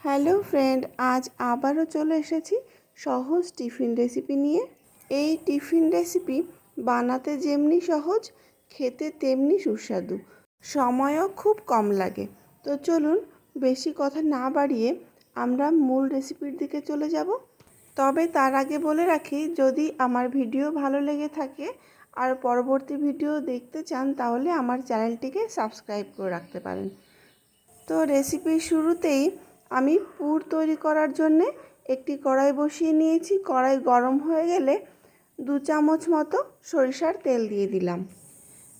Hello friend, আজ আবারও চলে এসেছি সহজ টিফিন রেসিপি নিয়ে। এই টিফিন রেসিপি বানাতে যেমনি সহজ, খেতে তেমনি সুস্বাদু, সময়ও খুব কম লাগে। তো চলুন বেশি কথা না বাড়িয়ে আমরা মূল রেসিপির দিকে চলে যাব। তবে তার আগে বলে রাখি, যদি আমার ভিডিও ভালো লেগে থাকে আর পরবর্তী ভিডিও দেখতে চান তাহলে আমার চ্যানেলটিকে সাবস্ক্রাইব করে রাখতে পারেন। তো রেসিপির শুরুতেই আমি পুর তৈরি করার জন্যে একটি কড়াই বসিয়ে নিয়েছি। কড়াই গরম হয়ে গেলে 2 চামচ মতো সরিষার তেল দিয়ে দিলাম।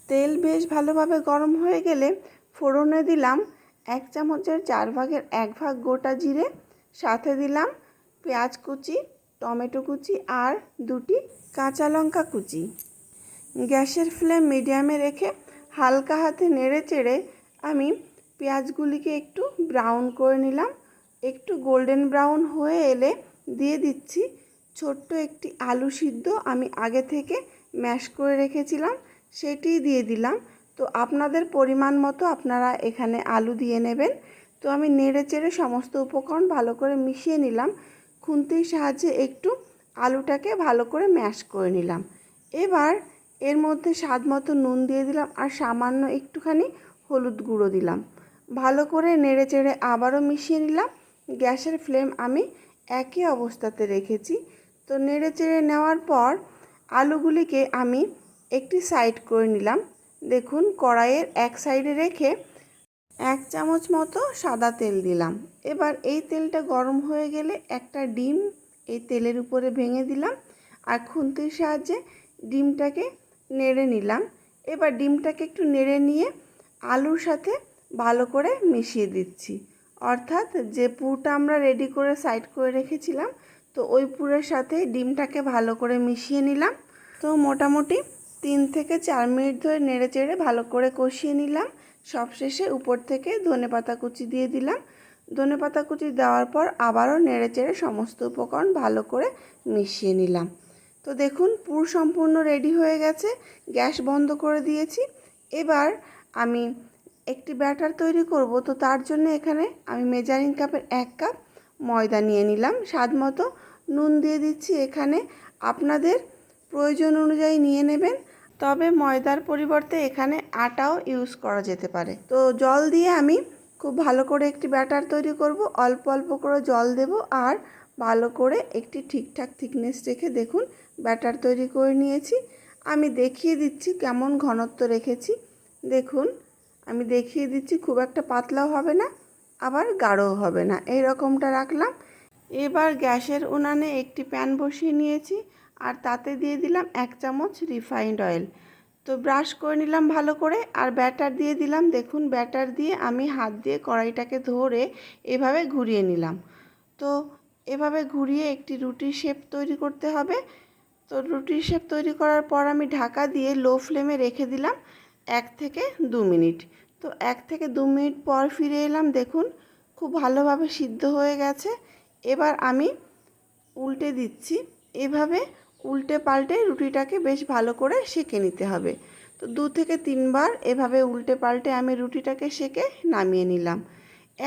তেল বেশ ভালোভাবে গরম হয়ে গেলে ফোড়নে দিলাম 1 চামচের 4 ভাগের 1 ভাগ গোটা জিরে, সাথে দিলাম পেঁয়াজ কুচি, টমেটো কুচি আর 2টি কাঁচা লঙ্কা কুচি। গ্যাসের ফ্লেম মিডিয়ামে রেখে হালকা হাতে নেড়ে চেড়ে আমি পেঁয়াজগুলিকে একটু ব্রাউন করে নিলাম। একটু গোল্ডেন ব্রাউন হয়ে এলে দিয়ে দিচ্ছি ছোট্ট একটি আলু সিদ্ধ, আমি আগে থেকে ম্যাশ করে রেখেছিলাম, সেটি দিয়ে দিলাম। তো আপনাদের পরিমাণ মতো আপনারা এখানে আলু দিয়ে নেবেন। তো আমি নেড়ে চেড়ে সমস্ত উপকরণ ভালো করে মিশিয়ে নিলাম। খুন্তির সাহায্যে একটু আলুটাকে ভালো করে ম্যাশ করে নিলাম। এবার এর মধ্যে স্বাদ মতো নুন দিয়ে দিলাম আর সামান্য একটুখানি হলুদ গুঁড়ো দিলাম। ভালো করে নেড়ে চেড়ে আবারও মিশিয়ে নিলাম। গ্যাসের ফ্লেম আমি একই অবস্থাতে রেখেছি। তো নেড়ে চেড়ে নেওয়ার পর আলুগুলিকে আমি একটি সাইড করে নিলাম। দেখুন, কড়াইয়ের এক সাইডে রেখে 1 চামচ মতো সাদা তেল দিলাম। এবার এই তেলটা গরম হয়ে গেলে একটা ডিম এই তেলের উপরে ভেঙে দিলাম আর খুন্তির সাহায্যে ডিমটাকে নেড়ে নিলাম। এবার ডিমটাকে একটু নেড়ে নিয়ে আলুর সাথে ভালো করে মিশিয়ে দিচ্ছি। অর্থাৎ যে পুরটা আমরা রেডি করে সাইড করে রেখেছিলাম, তো ওই পুরের সাথে ডিমটাকে ভালো করে মিশিয়ে নিলাম। তো মোটামুটি 3 থেকে 4 মিনিট ধরে নেড়ে চেড়ে ভালো করে কষিয়ে নিলাম। সবশেষে উপর থেকে ধনেপাতা কুচি দিয়ে দিলাম। ধনেপাতা কুচি দেওয়ার পর আবারও নেড়ে চেড়ে সমস্ত উপকরণ ভালো করে মিশিয়ে নিলাম। তো দেখুন, পুর সম্পূর্ণ রেডি হয়ে গেছে। গ্যাস বন্ধ করে দিয়েছি। এবার আমি একটি ব্যাটার তৈরি করব। তো তার জন্য এখানে আমি মেজারিং কাপের 1 কাপ ময়দা নিয়ে নিলাম। স্বাদ মতো নুন দিয়ে দিচ্ছি। এখানে আপনাদের প্রয়োজন অনুযায়ী নিয়ে নেবেন, তবে ময়দার পরিবর্তে এখানে আটাও ইউজ করা যেতে পারে। তো জল দিয়ে আমি খুব ভালো করে একটি ব্যাটার তৈরি করব। অল্প অল্প করে জল দেব আর ভালো করে একটি ঠিকঠাক থিকনেস রেখে দেখুন ব্যাটার তৈরি করে নিয়েছি। আমি দেখিয়ে দিচ্ছি কেমন ঘনত্ব রেখেছি। দেখুন, আমি দেখিয়ে দিচ্ছি, খুব একটা পাতলাও হবে না আবার গাঢ়ও হবে না, এই রকমটা রাখলাম। এবার গ্যাসের উনানে একটি প্যান বসিয়ে নিয়েছি আর তাতে দিয়ে দিলাম 1 চামচ রিফাইন্ড অয়েল। তো ব্রাশ করে নিলাম ভালো করে আর ব্যাটার দিয়ে দিলাম। দেখুন, ব্যাটার দিয়ে আমি হাত দিয়ে কড়াইটাকে ধরে এভাবে ঘুরিয়ে নিলাম। তো এভাবে ঘুরিয়ে একটি রুটির শেপ তৈরি করতে হবে। তো রুটির শেপ তৈরি করার পর আমি ঢাকা দিয়ে লো ফ্লেমে রেখে দিলাম 1 থেকে 2 মিনিট। তো 1 থেকে 2 মিনিট পর ফিরে এলাম। দেখুন, খুব ভালোভাবে সিদ্ধ হয়ে গেছে। এবার আমি উল্টে দিচ্ছি। এভাবে উল্টে পাল্টে রুটিটাকে বেশ ভালো করে সেঁকে নিতে হবে। তো 2 থেকে 3 বার এভাবে উল্টে পাল্টে আমি রুটিটাকে সেঁকে নামিয়ে নিলাম।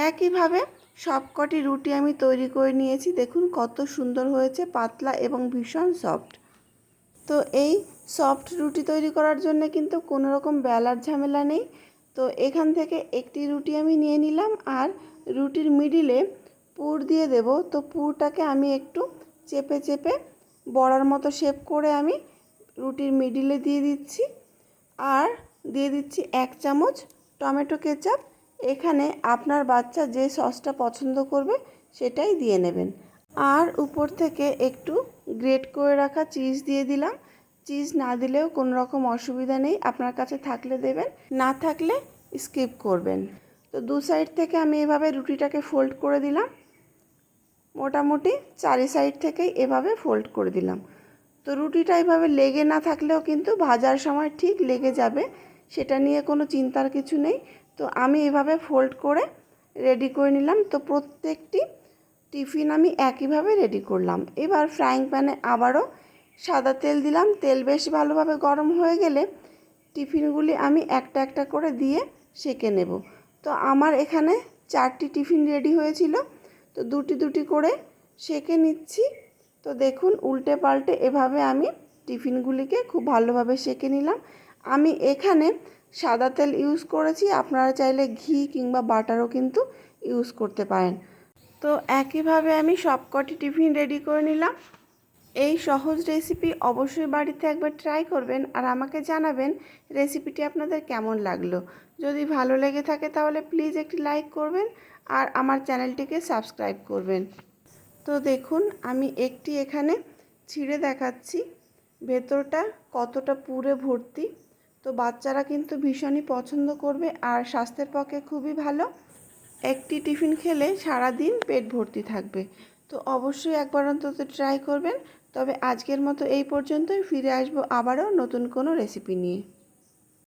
একইভাবে সবকটি রুটি আমি তৈরি করে নিয়েছি। দেখুন কত সুন্দর হয়েছে, পাতলা এবং ভীষণ সফট। তো এই সফট রুটি তৈরি করার জন্য কিন্তু কোনো রকম বেলার ঝামেলা নেই। তো এখান থেকে একটি রুটি আমি নিয়ে নিলাম আর রুটির মিডিলে পুর দিয়ে দেব। তো পুরটাকে আমি একটু চেপে চেপে বড়ার মতো শেপ করে আমি রুটির মিডিলে দিয়ে দিচ্ছি আর দিয়ে দিচ্ছি 1 চামচ টমেটো কেচাপ। এখানে আপনার বাচ্চা যে সসটা পছন্দ করবে সেটাই দিয়ে নেবেন। আর উপর থেকে একটু গ্রেট করে রাখা চিজ দিয়ে দিলাম। চিজ না দিলেও কোনো রকম অসুবিধা নেই, আপনার কাছে থাকলে দেবেন, না থাকলে স্কিপ করবেন। তো 2 সাইড থেকে আমি এভাবে রুটিটাকে ফোল্ড করে দিলাম। মোটামুটি 4 সাইড থেকেই এভাবে ফোল্ড করে দিলাম। তো রুটিটা এভাবে লেগে না থাকলেও কিন্তু ভাজার সময় ঠিক লেগে যাবে, সেটা নিয়ে কোনো চিন্তার কিছু নেই। তো আমি এভাবে ফোল্ড করে রেডি করে নিলাম। তো প্রত্যেকটি টিফিন আমি একইভাবে রেডি করলাম। এবার ফ্রাইং প্যানে আবারও সাদা তেল দিলাম। তেল বেশ ভালোভাবে গরম হয়ে গেলে টিফিনগুলি আমি একটা একটা করে দিয়ে সেঁকে নেব। তো আমার এখানে 4টি টিফিন রেডি হয়েছিল। তো দুটি দুটি করে সেঁকে নিচ্ছি। তো দেখুন উল্টে পাল্টে এভাবে আমি টিফিনগুলিকে খুব ভালোভাবে সেঁকে নিলাম। আমি এখানে সাদা তেল ইউজ করেছি, আপনারা চাইলে ঘি কিংবা বাটারও কিন্তু ইউজ করতে পারেন। তো একইভাবে আমি সবকটি টিফিন রেডি করে নিলাম। এই সহজ রেসিপি অবশ্যই বাড়িতে একবার ট্রাই করবেন আর আমাকে জানাবেন রেসিপিটি আপনাদের কেমন লাগলো। যদি ভালো লেগে থাকে তাহলে প্লিজ একটি লাইক করবেন আর আমার চ্যানেলটিকে সাবস্ক্রাইব করবেন। তো দেখুন আমি একটি এখানে ছিঁড়ে দেখাচ্ছি ভেতরটা কতটা পুরে ভর্তি। তো বাচ্চারা কিন্তু ভীষণই পছন্দ করবে আর স্বাস্থ্যের পক্ষে খুবই ভালো। একটি টিফিন খেলে সারা দিন পেট ভর্তি থাকবে। তো অবশ্যই একবার অন্তত ট্রাই করবেন। তবে আজকের মতো এই পর্যন্তই, ফিরে আসবো আবারও নতুন কোনো রেসিপি নিয়ে।